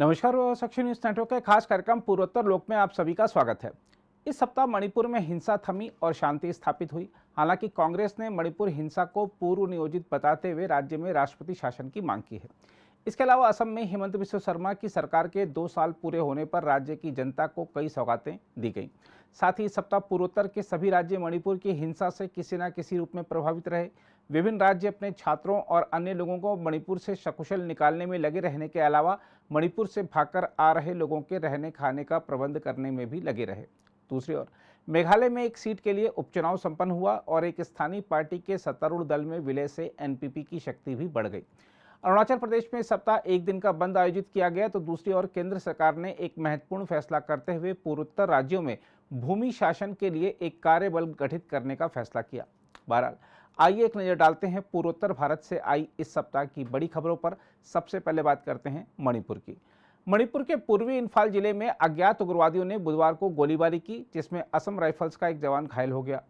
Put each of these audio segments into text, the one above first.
नमस्कार। Suction news network के खास कार्यक्रम पूर्वोत्तर लोक में आप सभी का स्वागत है। इस सप्ताह मणिपुर में हिंसा थमी और शांति स्थापित हुई। हालांकि कांग्रेस ने मणिपुर हिंसा को पूर्व नियोजित बताते हुए राज्य में राष्ट्रपति शासन की मांग की है। इसके अलावा असम में हिमंत बिस्व शर्मा की सरकार के 2 साल पूरे होने पर राज्य की जनता को कई सौगातें दी गईं। साथ ही इस सप्ताह पूर्वोत्तर के सभी राज्य मणिपुर की हिंसा से किसी न किसी रूप में प्रभावित रहे। विभिन्न राज्य अपने छात्रों और अन्य लोगों को मणिपुर से सकुशल निकालने में लगे रहने के अलावा मणिपुर से भागकर आ रहे लोगों के रहने खाने का प्रबंध करने में भी लगे रहे। दूसरी ओर मेघालय में एक सीट के लिए उपचुनाव संपन्न हुआ और एक स्थानीय पार्टी के सत्तारूढ़ दल में विलय से एनपीपी की शक्ति भी बढ़ गई। अरुणाचल प्रदेश में सप्ताह एक दिन का बंद आयोजित किया गया, तो दूसरी ओर केंद्र सरकार ने एक महत्वपूर्ण फैसला करते हुए पूर्वोत्तर राज्यों में भूमि शासन के लिए एक कार्यबल गठित करने का फैसला किया। बहरहाल आइए एक नज़र डालते हैं पूर्वोत्तर भारत से आई इस सप्ताह की बड़ी खबरों पर। सबसे पहले बात करते हैं मणिपुर की। मणिपुर के पूर्वी इंफाल जिले में अज्ञात उग्रवादियों ने बुधवार को गोलीबारी की, जिसमें असम राइफल्स का एक जवान घायल हो गया।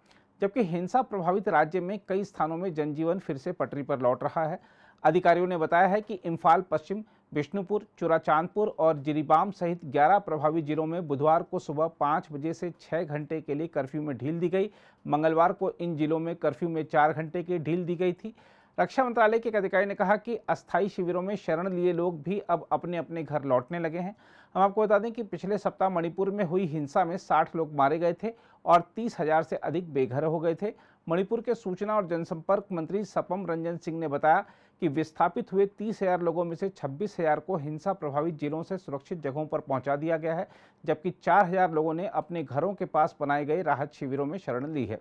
जबकि हिंसा प्रभावित राज्य में कई स्थानों में जनजीवन फिर से पटरी पर लौट रहा है। अधिकारियों ने बताया है कि इम्फाल पश्चिम, बिष्णुपुर, चुराचांदपुर और जिरीबाम सहित 11 प्रभावित जिलों में बुधवार को सुबह 5 बजे से 6 घंटे के लिए कर्फ्यू में ढील दी गई। मंगलवार को इन जिलों में कर्फ्यू में 4 घंटे की ढील दी गई थी। रक्षा मंत्रालय के एक अधिकारी ने कहा कि अस्थायी शिविरों में शरण लिए लोग भी अब अपने अपने घर लौटने लगे हैं। हम आपको बता दें कि पिछले सप्ताह मणिपुर में हुई हिंसा में 60 लोग मारे गए थे और 30,000 से अधिक बेघर हो गए थे। मणिपुर के सूचना और जनसंपर्क मंत्री सपम रंजन सिंह ने बताया कि विस्थापित हुए 30,000 लोगों में से 26,000 को हिंसा प्रभावित जिलों से सुरक्षित जगहों पर पहुंचा दिया गया है, जबकि 4,000 लोगों ने अपने घरों के पास बनाए गए राहत शिविरों में शरण ली है।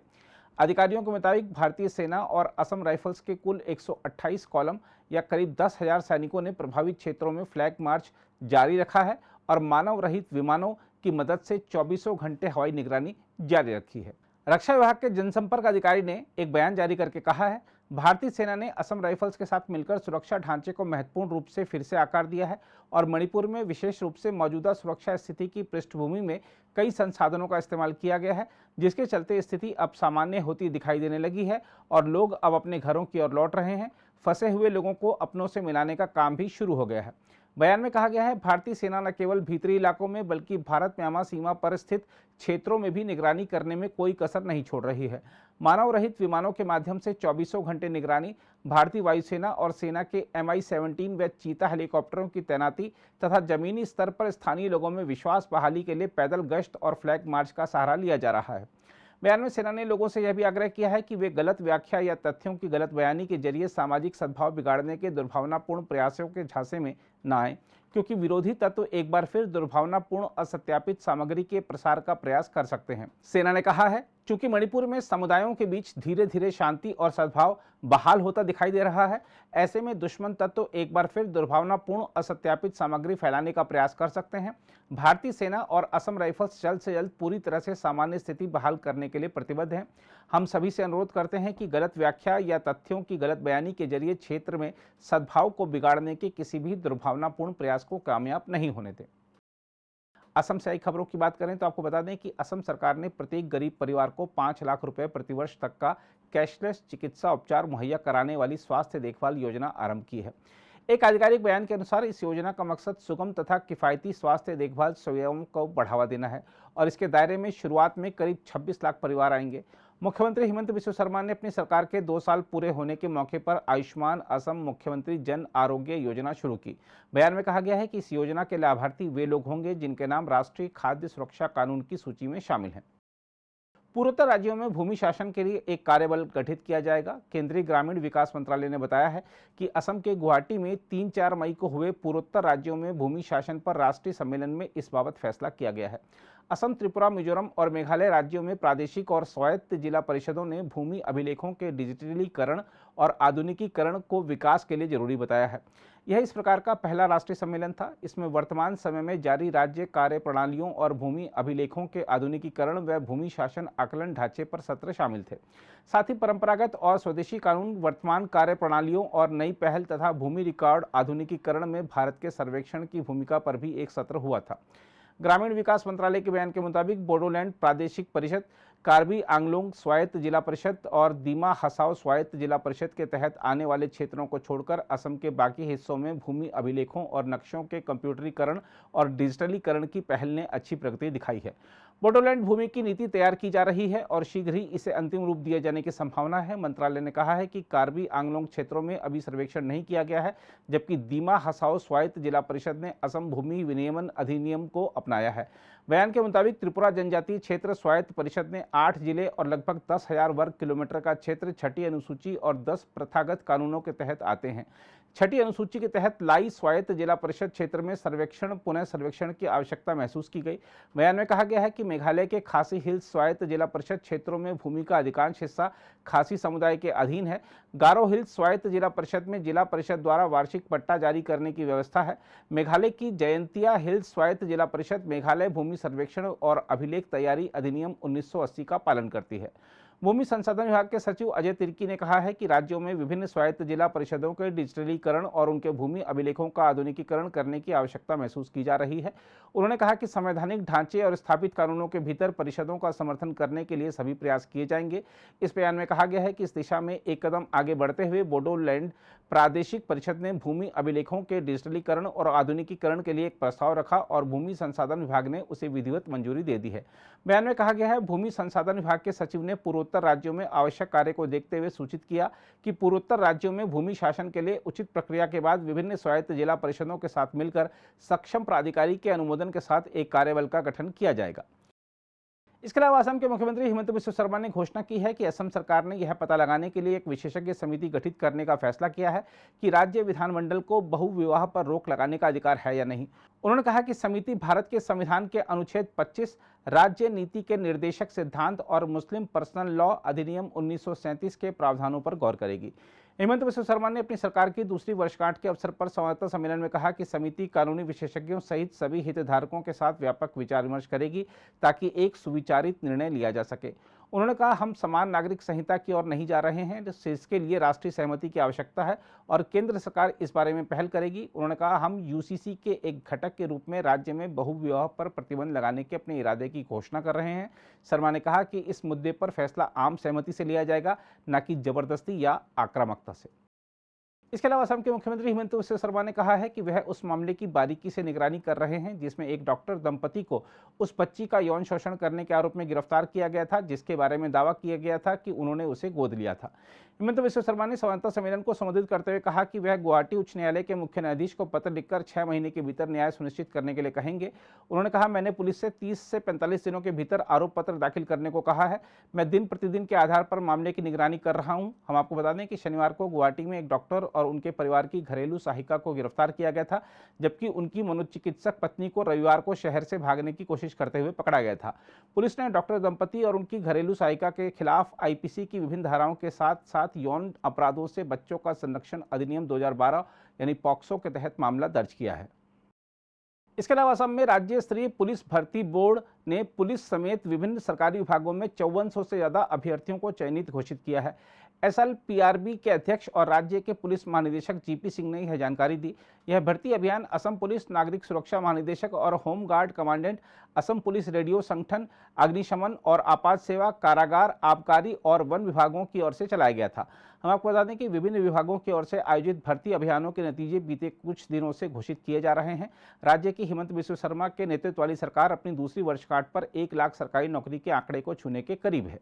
अधिकारियों के मुताबिक भारतीय सेना और असम राइफल्स के कुल 128 कॉलम या करीब 10,000 सैनिकों ने प्रभावित क्षेत्रों में फ्लैग मार्च जारी रखा है और मानव रहित विमानों की मदद से 24 घंटे हवाई निगरानी जारी रखी है। रक्षा विभाग के जनसंपर्क अधिकारी ने एक बयान जारी करके कहा है, भारतीय सेना ने असम राइफल्स के साथ मिलकर सुरक्षा ढांचे को महत्वपूर्ण रूप से फिर से आकार दिया है और मणिपुर में विशेष रूप से मौजूदा सुरक्षा स्थिति की पृष्ठभूमि में कई संसाधनों का इस्तेमाल किया गया है, जिसके चलते स्थिति अब सामान्य होती दिखाई देने लगी है और लोग अब अपने घरों की ओर लौट रहे हैं। फंसे हुए लोगों को अपनों से मिलाने का काम भी शुरू हो गया है। बयान में कहा गया है, भारतीय सेना न केवल भीतरी इलाकों में बल्कि भारत म्यांमार सीमा पर स्थित क्षेत्रों में भी निगरानी करने में कोई कसर नहीं छोड़ रही है। मानव रहित विमानों के माध्यम से 24 घंटे निगरानी, भारतीय वायुसेना और सेना के MI-17 व चीता हेलीकॉप्टरों की तैनाती तथा जमीनी स्तर पर स्थानीय लोगों में विश्वास बहाली के लिए पैदल गश्त और फ्लैग मार्च का सहारा लिया जा रहा है। बयान में सेना ने लोगों से यह भी आग्रह किया है कि वे गलत व्याख्या या तथ्यों की गलत बयानी के जरिए सामाजिक सद्भाव बिगाड़ने के दुर्भावनापूर्ण प्रयासों के झांसे में न आए, क्योंकि विरोधी तत्व एक बार फिर दुर्भावनापूर्ण असत्यापित सामग्री के प्रसार का प्रयास कर सकते हैं। सेना ने कहा है, चूंकि मणिपुर में समुदायों के बीच धीरे धीरे शांति और सद्भाव बहाल होता दिखाई दे रहा है, ऐसे में दुश्मन तत्व एक बार फिर दुर्भावनापूर्ण असत्यापित सामग्री फैलाने का प्रयास कर सकते हैं। भारतीय सेना और असम राइफल्स जल्द से जल्द पूरी तरह से सामान्य स्थिति बहाल करने के लिए प्रतिबद्ध हैं। हम सभी से अनुरोध करते हैं कि गलत व्याख्या या तथ्यों की गलत बयानी के जरिए क्षेत्र में सद्भाव को बिगाड़ने के किसी भी दुर्भावनापूर्ण प्रयास को कामयाब नहीं होने दें। असम से आई खबरों की बात करें तो आपको बता दें कि असम सरकार ने प्रत्येक गरीब परिवार को 5 लाख रुपए प्रतिवर्ष तक का कैशलेस चिकित्सा उपचार मुहैया कराने वाली स्वास्थ्य देखभाल योजना आरंभ की है। एक आधिकारिक बयान के अनुसार इस योजना का मकसद सुगम तथा किफ़ायती स्वास्थ्य देखभाल सेवाओं को बढ़ावा देना है और इसके दायरे में शुरुआत में करीब 26 लाख परिवार आएंगे। मुख्यमंत्री हिमंत बिस्व शर्मा ने अपनी सरकार के 2 साल पूरे होने के मौके पर आयुष्मान असम मुख्यमंत्री जन आरोग्य योजना शुरू की। बयान में कहा गया है कि इस योजना के लाभार्थी वे लोग होंगे जिनके नाम राष्ट्रीय खाद्य सुरक्षा कानून की सूची में शामिल हैं। पूर्वोत्तर राज्यों में भूमि शासन के लिए एक कार्यबल गठित किया जाएगा। केंद्रीय ग्रामीण विकास मंत्रालय ने बताया है कि असम के गुवाहाटी में 3-4 मई को हुए पूर्वोत्तर राज्यों में भूमि शासन पर राष्ट्रीय सम्मेलन में इस बाबत फैसला किया गया है। असम, त्रिपुरा, मिजोरम और मेघालय राज्यों में प्रादेशिक और स्वायत्त जिला परिषदों ने भूमि अभिलेखों के डिजिटलीकरण और आधुनिकीकरण को विकास के लिए जरूरी बताया है। यह इस प्रकार का पहला राष्ट्रीय सम्मेलन था। इसमें वर्तमान समय में जारी राज्य कार्य प्रणालियों और भूमि अभिलेखों के आधुनिकीकरण व भूमि शासन आकलन ढांचे पर सत्र शामिल थे। साथ ही परंपरागत और स्वदेशी कानून, वर्तमान कार्य प्रणालियों और नई पहल तथा भूमि रिकॉर्ड आधुनिकीकरण में भारत के सर्वेक्षण की भूमिका पर भी एक सत्र हुआ था। ग्रामीण विकास मंत्रालय के बयान के मुताबिक बोडोलैंड प्रादेशिक परिषद, कार्बी आंगलोंग स्वायत्त जिला परिषद और दीमा हसाओ स्वायत्त जिला परिषद के तहत आने वाले क्षेत्रों को छोड़कर असम के बाकी हिस्सों में भूमि अभिलेखों और नक्शों के कंप्यूटरीकरण और डिजिटलीकरण की पहल ने अच्छी प्रगति दिखाई है। बोडोलैंड भूमि की नीति तैयार की जा रही है और शीघ्र ही इसे अंतिम रूप दिए जाने की संभावना है। मंत्रालय ने कहा है कि कार्बी आंगलोंग क्षेत्रों में अभी सर्वेक्षण नहीं किया गया है, जबकि दीमा हसाओ स्वायत्त जिला परिषद ने असम भूमि विनियमन अधिनियम को अपनाया है। बयान के मुताबिक त्रिपुरा जनजातीय क्षेत्र स्वायत्त परिषद ने 8 जिले और लगभग 10,000 वर्ग किलोमीटर का क्षेत्र छठी अनुसूची और 10 प्रथागत कानूनों के तहत आते हैं। छठी अनुसूची के तहत लाई स्वायत्त जिला परिषद क्षेत्र में सर्वेक्षण पुनः सर्वेक्षण की आवश्यकता महसूस की गई। बयान में कहा गया है कि मेघालय के खासी हिल्स स्वायत्त जिला परिषद क्षेत्रों में भूमि का अधिकांश हिस्सा खासी समुदाय के अधीन है। गारो हिल्स स्वायत्त जिला परिषद में जिला परिषद द्वारा वार्षिक पट्टा जारी करने की व्यवस्था है। मेघालय की जयंतिया हिल्स स्वायत्त जिला परिषद मेघालय भूमि सर्वेक्षण और अभिलेख तैयारी अधिनियम 1980 का पालन करती है। भूमि संसाधन विभाग के सचिव अजय तिर्की ने कहा है कि राज्यों में विभिन्न स्वायत्त जिला परिषदों के डिजिटलीकरण और उनके भूमि अभिलेखों का आधुनिकीकरण करने की आवश्यकता महसूस की जा रही है। उन्होंने कहा कि संवैधानिक ढांचे और स्थापित कानूनों के भीतर परिषदों का समर्थन करने के लिए सभी प्रयास किए जाएंगे। इस बयान में कहा गया है कि इस दिशा में एक कदम आगे बढ़ते हुए बोडोलैंड प्रादेशिक परिषद ने भूमि अभिलेखों के डिजिटलीकरण और आधुनिकीकरण के लिए एक प्रस्ताव रखा और भूमि संसाधन विभाग ने उसे विधिवत मंजूरी दे दी है। बयान में कहा गया है, भूमि संसाधन विभाग के सचिव ने पूर्वोत्तर राज्यों में आवश्यक कार्य को देखते हुए सूचित किया कि पूर्वोत्तर राज्यों में भूमि शासन के लिए उचित प्रक्रिया के बाद विभिन्न स्वायत्त जिला परिषदों के साथ मिलकर सक्षम प्राधिकारी के अनुमोदन के साथ एक कार्यबल का गठन किया जाएगा। इसके अलावा असम के मुख्यमंत्री हिमंत बिस्वा शर्मा ने घोषणा की है कि असम सरकार ने यह पता लगाने के लिए एक विशेषज्ञ समिति गठित करने का फैसला किया है कि राज्य विधानमंडल को बहुविवाह पर रोक लगाने का अधिकार है या नहीं। उन्होंने कहा कि समिति भारत के संविधान के अनुच्छेद 25, राज्य नीति के निर्देशक सिद्धांत और मुस्लिम पर्सनल लॉ अधिनियम 1937 के प्रावधानों पर गौर करेगी। हिमंत बिस्वा शर्मा ने अपनी सरकार की दूसरी वर्षगांठ के अवसर पर संवाददाता सम्मेलन में कहा कि समिति कानूनी विशेषज्ञों सहित सभी हितधारकों के साथ व्यापक विचार विमर्श करेगी ताकि एक सुविचारित निर्णय लिया जा सके। उन्होंने कहा, हम समान नागरिक संहिता की ओर नहीं जा रहे हैं, इसके लिए राष्ट्रीय सहमति की आवश्यकता है और केंद्र सरकार इस बारे में पहल करेगी। उन्होंने कहा, हम यूसीसी के एक घटक के रूप में राज्य में बहुविवाह पर प्रतिबंध लगाने के अपने इरादे की घोषणा कर रहे हैं। शर्मा ने कहा कि इस मुद्दे पर फैसला आम सहमति से लिया जाएगा, न कि जबरदस्ती या आक्रामकता से। इसके अलावा असम के मुख्यमंत्री हिमंत बिस्वा शर्मा ने कहा है कि वह उस मामले की बारीकी से निगरानी कर रहे हैं जिसमें एक डॉक्टर दंपति को उस बच्ची का यौन शोषण करने के आरोप में गिरफ्तार किया गया था, जिसके बारे में दावा किया गया था कि उन्होंने उसे गोद लिया था। हिमंत बिस्वा शर्मा ने संवाददाता सम्मेलन को संबोधित करते हुए कहा कि वह गुवाहाटी उच्च न्यायालय के मुख्य न्यायाधीश को पत्र लिखकर 6 महीने के भीतर न्याय सुनिश्चित करने के लिए कहेंगे। उन्होंने कहा, मैंने पुलिस से 30 से 45 दिनों के भीतर आरोप पत्र दाखिल करने को कहा है। मैं दिन प्रतिदिन के आधार पर मामले की निगरानी कर रहा हूं। हम आपको बता दें कि शनिवार को गुवाहाटी में एक डॉक्टर और उनके परिवार की घरेलू सहायिका को गिरफ्तार किया गया था, जबकि उनकी मनोचिकित्सक पत्नी को रविवार को शहर से भागने की कोशिश करते हुए पकड़ा गया था। पुलिस ने डॉक्टर दंपति और उनकी घरेलू सहायिका के खिलाफ आईपीसी की विभिन्न धाराओं के साथ साथ यौन अपराधों से बच्चों का संरक्षण अधिनियम 2012 यानी पॉक्सो के तहत मामला दर्ज किया है। इसके अलावा असम में राज्य स्तरीय पुलिस भर्ती बोर्ड ने पुलिस समेत विभिन्न सरकारी विभागों में 5400 से ज्यादा अभ्यर्थियों को चयनित घोषित किया है। एसएलपीआरबी के अध्यक्ष और राज्य के पुलिस महानिदेशक जीपी सिंह ने यह जानकारी दी। यह भर्ती अभियान असम पुलिस नागरिक सुरक्षा महानिदेशक और home guard commandant, Assam police radio संगठन, अग्निशमन और आपात सेवा, कारागार, आबकारी और वन विभागों की ओर से चलाया गया था। हम आपको बता दें कि विभिन्न विभागों की ओर से आयोजित भर्ती अभियानों के नतीजे बीते कुछ दिनों से घोषित किए जा रहे हैं। राज्य की हिमंत बिस्वा शर्मा के नेतृत्व वाली सरकार अपनी दूसरी वर्षगांठ पर 1 लाख सरकारी नौकरी के आंकड़े को छूने के करीब है।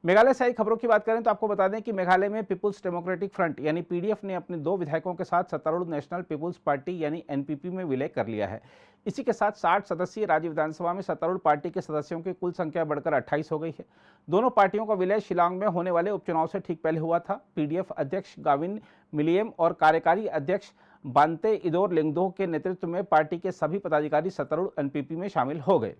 मेघालय से आई खबरों की बात करें तो आपको बता दें कि मेघालय में पीपुल्स डेमोक्रेटिक फ्रंट यानी पीडीएफ ने अपने 2 विधायकों के साथ सत्तारूढ़ नेशनल पीपुल्स पार्टी यानी एनपीपी में विलय कर लिया है। इसी के साथ 60 सदस्यीय राज्य विधानसभा में सत्तारूढ़ पार्टी के सदस्यों की कुल संख्या बढ़कर 28 हो गई है। दोनों पार्टियों का विलय शिलांग में होने वाले उपचुनाव से ठीक पहले हुआ था। पीडीएफ अध्यक्ष गाविन मिलियम और कार्यकारी अध्यक्ष बांते इदोर लिंगदोह के नेतृत्व में पार्टी के सभी पदाधिकारी सत्तारूढ़ एनपीपी में शामिल हो गए।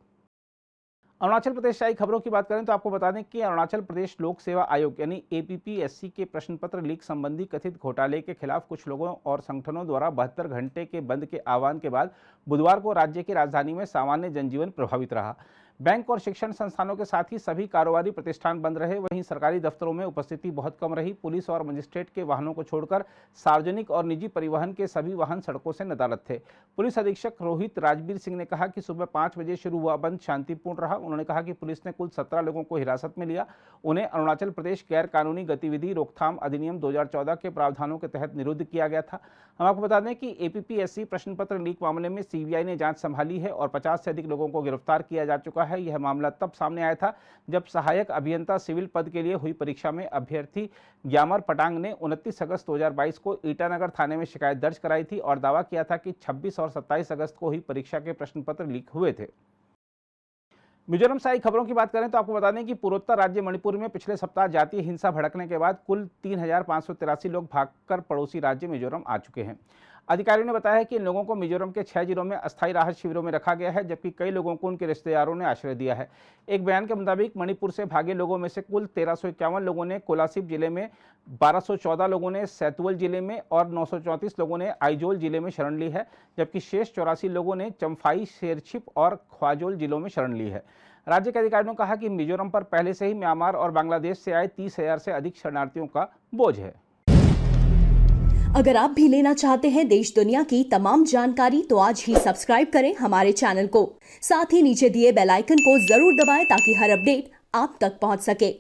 अरुणाचल प्रदेश से आई खबरों की बात करें तो आपको बता दें कि अरुणाचल प्रदेश लोक सेवा आयोग यानी एपीपीएससी के प्रश्न पत्र लीक संबंधी कथित घोटाले के खिलाफ कुछ लोगों और संगठनों द्वारा 72 घंटे के बंद के आह्वान के बाद बुधवार को राज्य की राजधानी में सामान्य जनजीवन प्रभावित रहा। बैंक और शिक्षण संस्थानों के साथ ही सभी कारोबारी प्रतिष्ठान बंद रहे। वहीं सरकारी दफ्तरों में उपस्थिति बहुत कम रही। पुलिस और मजिस्ट्रेट के वाहनों को छोड़कर सार्वजनिक और निजी परिवहन के सभी वाहन सड़कों से नदारद थे। पुलिस अधीक्षक रोहित राजबीर सिंह ने कहा कि सुबह 5 बजे शुरू हुआ बंद शांतिपूर्ण रहा। उन्होंने कहा कि पुलिस ने कुल 17 लोगों को हिरासत में लिया। उन्हें अरुणाचल प्रदेश गैर कानूनी गतिविधि रोकथाम अधिनियम 2014 के प्रावधानों के तहत निरुद्ध किया गया था। हम आपको बता दें कि एपीपीएससी प्रश्न पत्र लीक मामले में सीबीआई ने जांच संभाली है और 50 से अधिक लोगों को गिरफ्तार किया जा चुका है। यह मामला तब सामने आया था जब सहायक अभियंता सिविल पद के लिए हुई परीक्षा में अभ्यर्थी ग्यामर पटांग ने 29 अगस्त 2022 को ईटानगर थाने में शिकायत दर्ज कराई थी और दावा किया था कि 26 और 27 अगस्त को ही परीक्षा के प्रश्न पत्र लीक हुए थे। मिजोरम से आई खबरों की बात करें तो आपको बता दें कि पूर्वोत्तर राज्य मणिपुर में पिछले सप्ताह जातीय हिंसा भड़कने के बाद कुल 3,583 लोग भागकर पड़ोसी राज्य मिजोरम आ चुके हैं। अधिकारियों ने बताया कि इन लोगों को मिजोरम के 6 जिलों में अस्थायी राहत शिविरों में रखा गया है, जबकि कई लोगों को उनके रिश्तेदारों ने आश्रय दिया है। एक बयान के मुताबिक मणिपुर से भागे लोगों में से कुल 1351 लोगों ने कोलासिब जिले में, 1214 लोगों ने सैतुवल जिले में और 934 लोगों ने आइजोल जिले में शरण ली है, जबकि शेष 84 लोगों ने चम्फाई, शेरछिप और ख्वाजोल जिलों में शरण ली है। राज्य के अधिकारियों ने कहा कि मिजोरम पर पहले से ही म्यांमार और बांग्लादेश से आए 30,000 से अधिक शरणार्थियों का बोझ है। अगर आप भी लेना चाहते हैं देश दुनिया की तमाम जानकारी तो आज ही सब्सक्राइब करें हमारे चैनल को। साथ ही नीचे दिए बेल आइकन को जरूर दबाएं ताकि हर अपडेट आप तक पहुंच सके।